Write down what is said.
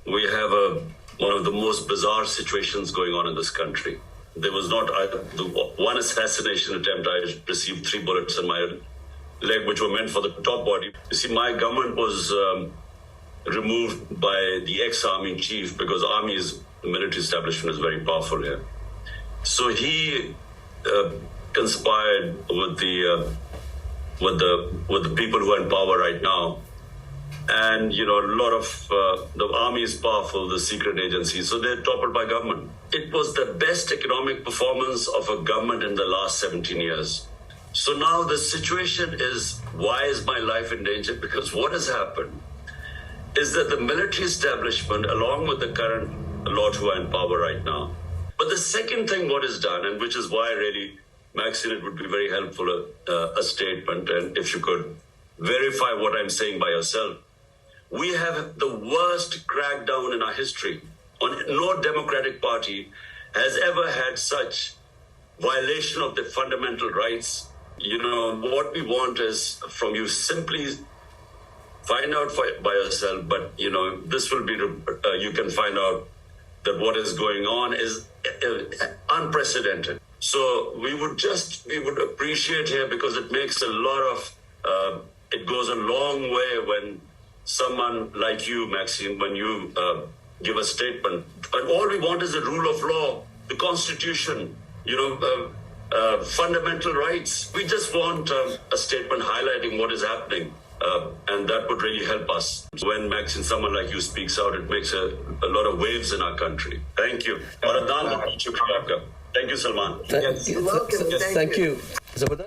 we have one of the most bizarre situations going on in this country. There was not the one assassination attempt. I received 3 bullets in my leg, which were meant for the top body. You see, my government was removed by the ex-army chief because the military establishment is very powerful here. So he conspired with the people who are in power right now. And, a lot of the army is powerful, the secret agencies, so they're toppled by government. It was the best economic performance of a government in the last 17 years. So now the situation is, why is my life in danger? Because what has happened is that the military establishment, along with the current lot who are in power right now. But the second thing what is done, and which is why really, Maxine, it would be very helpful, a statement, and if you could verify what I'm saying by yourself. We have the worst crackdown in our history. No democratic party has ever had such violation of the fundamental rights. What we want is from you simply find out by yourself, but, this will be, you can find out that what is going on is unprecedented. So we would appreciate here, because it makes a lot of, it goes a long way when someone like you, Maxine, when you give a statement. And all we want is the rule of law, the Constitution, fundamental rights. We just want a statement highlighting what is happening. And that would really help us. When Maxine, someone like you speaks out, it makes a lot of waves in our country. Thank you. Thank you, Salman. Thank you. Zabardast.